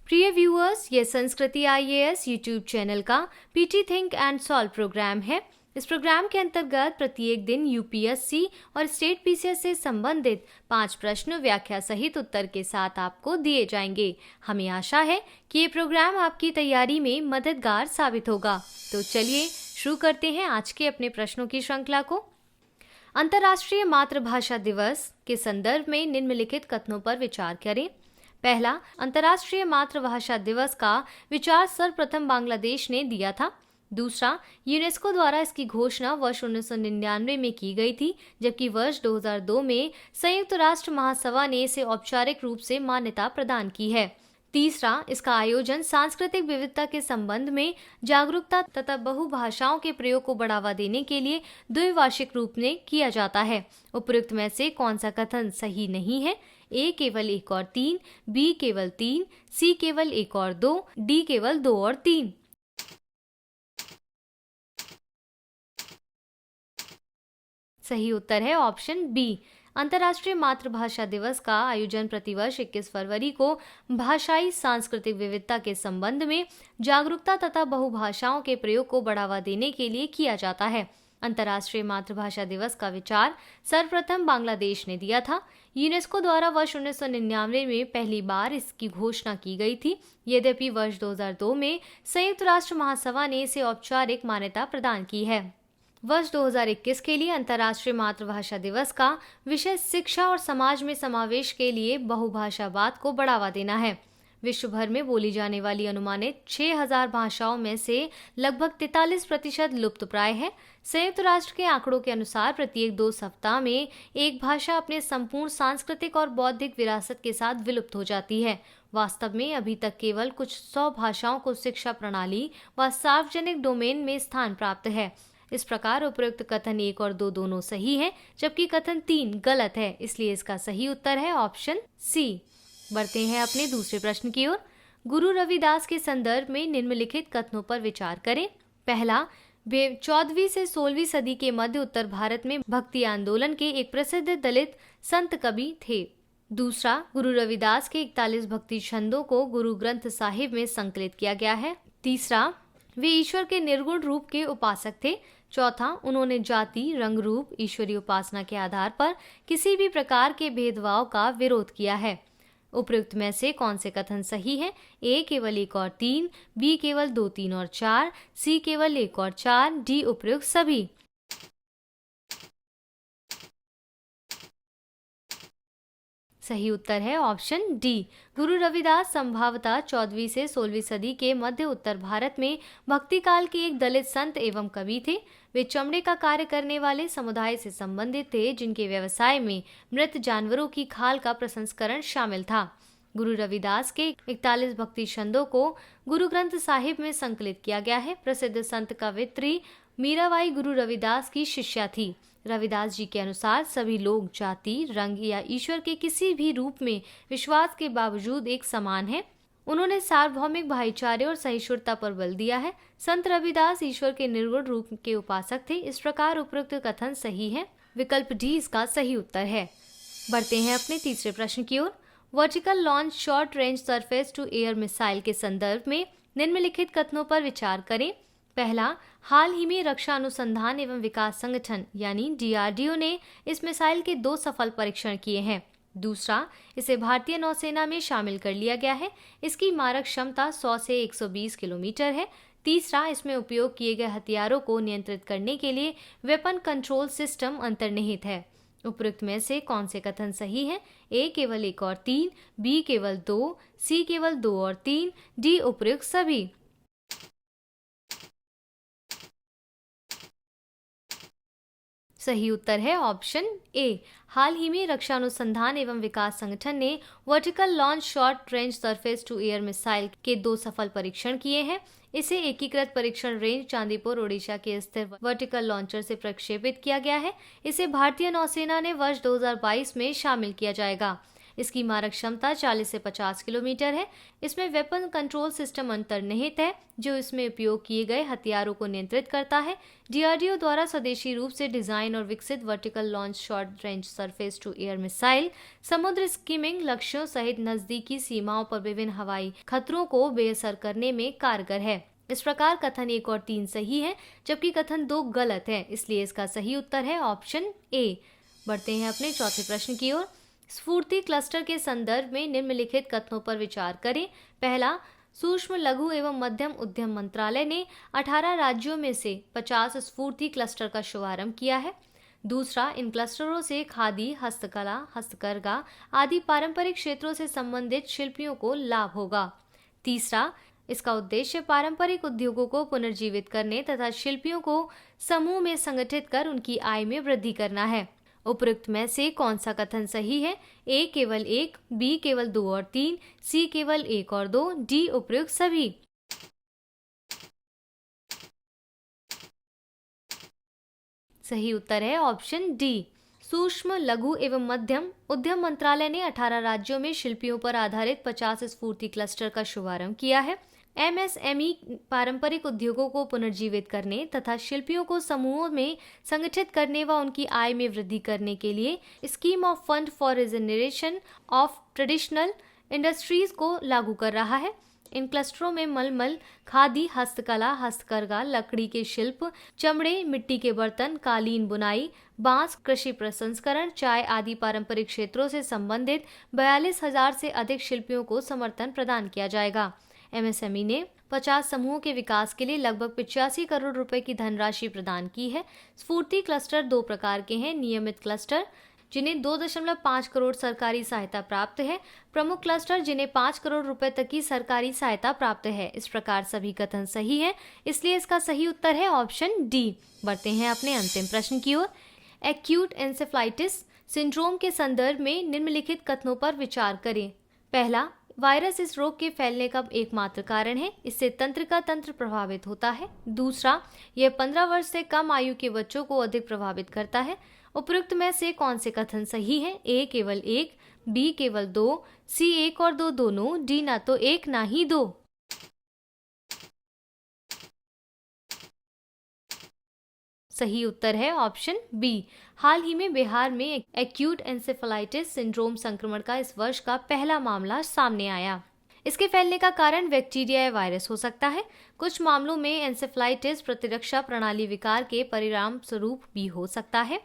प्रिय व्यूअर्स, ये Sanskriti IAS YouTube channel का PT think and solve programme है। इस प्रोग्राम के अंतर्गत प्रत्येक दिन यूपीएससी और स्टेट पीसीएस से संबंधित 5 प्रश्न व्याख्या सहित उत्तर के साथ आपको दिए जाएंगे। हमें आशा है कि ये प्रोग्राम आपकी तैयारी में मददगार साबित होगा। तो चलिए शुरू करते हैं आज के अपने प्रश्नों की श्रृंखला को। अंतर्राष्ट्रीय मातृभाषा दिवस के संदर्भ में निम्नलिखित कथनों पर विचार करें। पहला, अंतर्राष्ट्रीय मातृभाषा दिवस का विचार सर्वप्रथम बांग्लादेश ने दिया था। दूसरा, यूनेस्को द्वारा इसकी घोषणा वर्ष 1999 में की गई थी, जबकि वर्ष 2002 में संयुक्त राष्ट्र महासभा ने इसे औपचारिक रूप से मान्यता प्रदान की है। तीसरा, इसका आयोजन सांस्कृतिक विविधता के संबंध में जागरूकता तथा बहुभाषाओं के प्रयोग को बढ़ावा देने के लिए द्विवार्षिक रूप में किया जाता है। उपयुक्त में से कौन सा कथन सही नहीं है? ए केवल 1 और 3, बी केवल 3, सी केवल 1 और 2, डी केवल 2 और 3। सही उत्तर है ऑप्शन बी। अंतर्राष्ट्रीय मातृभाषा दिवस का आयोजन प्रतिवर्ष 21 फरवरी को भाषाई सांस्कृतिक विविधता के संबंध में जागरूकता तथा बहुभाषाओं के प्रयोग को बढ़ावा देने के लिए किया जाता है। अंतर्राष्ट्रीय मातृभाषा दिवस का विचार सर्वप्रथम बांग्लादेश ने दिया था। यूनेस्को द्वारा वर्ष 1999 में पहली बार इसकी घोषणा की गई थी। यद्यपि वर्ष 2002 में संयुक्त राष्ट्र महासभा ने इसे औपचारिक मान्यता प्रदान की है। वर्ष 2021 के लिए अंतर्राष्ट्रीय मातृभाषा दिवस का विषय शिक्षा और समाज में समावेश के लिए बहुभाषावाद को बढ़ावा देना है। विश्व भर में बोली जाने वाली अनुमानित 6000 भाषाओं में से लगभग 43% लुप्त प्राय है। संयुक्त राष्ट्र के आंकड़ों के अनुसार प्रत्येक 2 सप्ताह में एक भाषा अपने संपूर्ण सांस्कृतिक और बौद्धिक विरासत के साथ विलुप्त हो जाती है। वास्तव में अभी तक केवल कुछ 100 भाषाओं को शिक्षा प्रणाली व सार्वजनिक डोमेन में स्थान प्राप्त है। इस प्रकार उपयुक्त कथन 1 और 2 दोनों सही है, जबकि कथन 3 गलत है। इसलिए इसका सही उत्तर है ऑप्शन सी। बढ़ते हैं अपने दूसरे प्रश्न की ओर। गुरु रविदास के संदर्भ में निम्नलिखित कथनों पर विचार करें। पहला, वे 14वीं से 16वीं सदी के मध्य उत्तर भारत में भक्ति आंदोलन के एक प्रसिद्ध दलित संत कवि थे। दूसरा, गुरु रविदास के 41 भक्ति छंदों को गुरु ग्रंथ साहिब में संकलित किया गया है। तीसरा, वे ईश्वर के निर्गुण रूप के उपासक थे। चौथा, उन्होंने जाति, रंग, रूप, ईश्वरीय उपासना के आधार पर किसी भी प्रकार के भेदभाव का विरोध किया है। उपयुक्त में से कौन से कथन सही है? ए केवल 1 और 3, बी केवल 2, 3 और 4, सी केवल 1 और 4, डी उपयुक्त सभी। सही उत्तर है ऑप्शन डी। गुरु रविदास संभवतः 14वीं से 16वीं सदी के मध्य उत्तर भारत में भक्ति काल के एक दलित संत एवं कवि थे। वे चमड़े का कार्य करने वाले समुदाय से संबंधित थे, जिनके व्यवसाय में मृत जानवरों की खाल का प्रसंस्करण शामिल था। गुरु रविदास के 41 भक्ति छंदों को गुरु ग्रंथ साहिब में संकलित किया गया है। प्रसिद्ध संत कवित्री मीराबाई गुरु रविदास की शिष्या थी। रविदास जी के अनुसार सभी लोग जाति, रंग या ईश्वर के किसी भी रूप में विश्वास के बावजूद एक समान हैं। उन्होंने सार्वभौमिक भाईचारे और सहिष्णुता पर बल दिया है। संत रविदास ईश्वर के निर्गुण रूप के उपासक थे। इस प्रकार उपयुक्त कथन सही है। विकल्प डी इसका सही उत्तर है। बढ़ते हैं अपने तीसरे प्रश्न की ओर। Vertical launch short range surface to air missile के संदर्भ में निम्नलिखित कथनों पर विचार करें। पहला, हाल ही में रक्षा अनुसंधान एवं विकास संगठन यानी डीआरडीओ ने इस मिसाइल के 2 सफल परीक्षण किए हैं। दूसरा, इसे भारतीय नौसेना में शामिल कर लिया गया है। इसकी मारक क्षमता 100 से 120 किलोमीटर है। तीसरा, इसमें उपयोग किए गए हथियारों को नियंत्रित करने के लिए वेपन कंट्रोल सिस्टम अंतर्निहित है। उपयुक्त में से कौन से कथन सही है? ए केवल 1 और 3, बी केवल 2, सी केवल 2 और 3, डी उपयुक्त सभी। सही उत्तर है ऑप्शन ए। हाल ही में रक्षा अनुसंधान एवं विकास संगठन ने vertical launch short range surface to air missile के 2 सफल परीक्षण किए हैं। इसे एकीकृत परीक्षण रेंज चांदीपुर ओडिशा के स्थिर वर्टिकल लॉन्चर से प्रक्षेपित किया गया है। इसे भारतीय नौसेना ने वर्ष 2022 में शामिल किया जाएगा। इसकी मारक क्षमता 40 से 50 किलोमीटर है। इसमें वेपन कंट्रोल सिस्टम अंतर्निहित है जो इसमें उपयोग किए गए हथियारों को नियंत्रित करता है। डीआरडीओ द्वारा स्वदेशी रूप से डिजाइन और विकसित vertical launch short range surface to air missile समुद्र स्किमिंग लक्ष्यों सहित नजदीकी सीमाओं पर विभिन्न हवाई खतरों को बेअसर करने में कारगर है। इस प्रकार कथन 1 और 3 सही है जबकि कथन 2 गलत है, इसलिए इसका सही उत्तर है ऑप्शन ए। बढ़ते हैं अपने चौथे प्रश्न की ओर। स्फूर्ति क्लस्टर के संदर्भ में निम्नलिखित कथनों पर विचार करें। पहला, सूक्ष्म लघु एवं मध्यम उद्यम मंत्रालय ने 18 राज्यों में से 50 स्फूर्ति क्लस्टर का शुभारंभ किया है। दूसरा, इन क्लस्टरों से खादी, हस्तकला, हस्तकरघा आदि पारंपरिक क्षेत्रों से संबंधित शिल्पियों को लाभ होगा। तीसरा, इसका उद्देश्य पारंपरिक उद्योगों को पुनर्जीवित करने तथा शिल्पियों को समूह में संगठित कर उनकी आय में वृद्धि करना है। उपरोक्त में से कौन सा कथन सही है? ए केवल 1, बी केवल 2 और 3, सी केवल 1 और 2, डी उपरोक्त सभी। सही उत्तर है ऑप्शन डी। सूक्ष्म लघु एवं मध्यम उद्यम मंत्रालय ने 18 राज्यों में शिल्पियों पर आधारित 50 स्फूर्ति क्लस्टर का शुभारंभ किया है। एमएसएमई पारंपरिक उद्योगों को पुनर्जीवित करने तथा शिल्पियों को समूहों में संगठित करने व उनकी आय में वृद्धि करने के लिए scheme of fund for regeneration of traditional industries को लागू कर रहा है। इन क्लस्टरों में मलमल, खादी, हस्तकला, हस्तकरघा, लकड़ी के शिल्प, चमड़े, मिट्टी के बर्तन, कालीन बुनाई, बांस, कृषि प्रसंस्करण, चाय आदि पारंपरिक क्षेत्रों से संबंधित 42,000 से अधिक शिल्पियों को समर्थन प्रदान किया जाएगा। एमएसएमई ने 50 समूहों के विकास के लिए लगभग 85 करोड़ रुपए की धनराशि प्रदान की है। स्फूर्ति क्लस्टर 2 प्रकार के हैं। नियमित क्लस्टर जिन्हें 2.5 करोड़ सरकारी सहायता प्राप्त है, प्रमुख क्लस्टर जिन्हें 5 करोड़ रुपए तक की सरकारी सहायता प्राप्त है। इस प्रकार सभी कथन सही है, इसलिए इसका सही उत्तर है ऑप्शन डी। बढ़ते हैं अपने अंतिम प्रश्न की ओर। एक्यूट एन्सेफलाइटिस सिंड्रोम के संदर्भ में निम्नलिखित कथनों पर विचार करें। पहला, वायरस इस रोग के फैलने का एकमात्र कारण है, इससे तंत्रिका तंत्र प्रभावित होता है। दूसरा, यह 15 वर्ष से कम आयु के बच्चों को अधिक प्रभावित करता है। उपरोक्त में से कौन से कथन सही है? ए केवल 1, बी केवल 2, सी 1 और 2 दोनों, डी ना तो 1 ना ही 2। सही उत्तर है ऑप्शन बी। हाल ही में बिहार में एक्यूट एन्सेफलाइटिस सिंड्रोम संक्रमण का इस वर्ष का पहला मामला सामने आया। इसके फैलने का कारण बैक्टीरिया या वायरस हो सकता है। कुछ मामलों में एन्सेफलाइटिस प्रतिरक्षा प्रणाली विकार के परिणाम स्वरूप भी हो सकता है।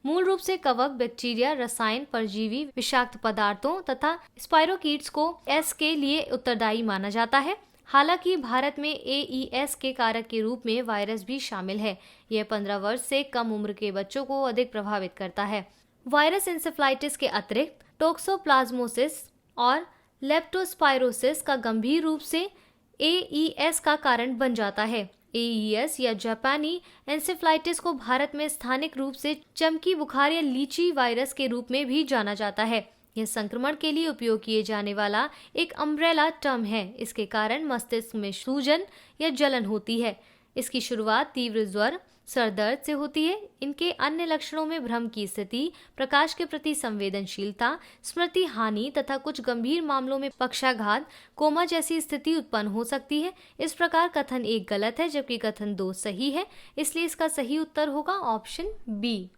मूल रूप से कवक, बैक्टीरिया, रसायन, परजीवी, विषाक्त पदार्थों तथा स्पाइरोकीट्स को एस के लिए उत्तरदायी माना जाता है। हालांकि भारत में एईएस के कारक के रूप में वायरस भी शामिल है। यह 15 वर्ष से कम उम्र के बच्चों को अधिक प्रभावित करता है। वायरस एन्सेफलाइटिस के अतिरिक्त टोक्सोप्लाज्मोसिस और लेप्टोस्पाइरोसिस का गंभीर रूप से एईएस का कारण बन जाता है। एईएस या जापानी एन्सेफलाइटिस को भारत में स्थानिक रूप से चमकी बुखार या लीची वायरस के रूप में भी जाना जाता है। यह संक्रमण के लिए उपयोग किए जाने वाला एक अम्ब्रेला टर्म है। इसके कारण मस्तिष्क में सूजन या जलन होती है। इसकी शुरुआत तीव्र ज्वर, सर दर्द से होती है। इनके अन्य लक्षणों में भ्रम की स्थिति, प्रकाश के प्रति संवेदनशीलता, स्मृति हानि तथा कुछ गंभीर मामलों में पक्षाघात, कोमा जैसी स्थिति उत्पन्न हो सकती है। इस प्रकार कथन 1 गलत है जबकि कथन 2 सही है, इसलिए इसका सही उत्तर होगा ऑप्शन बी।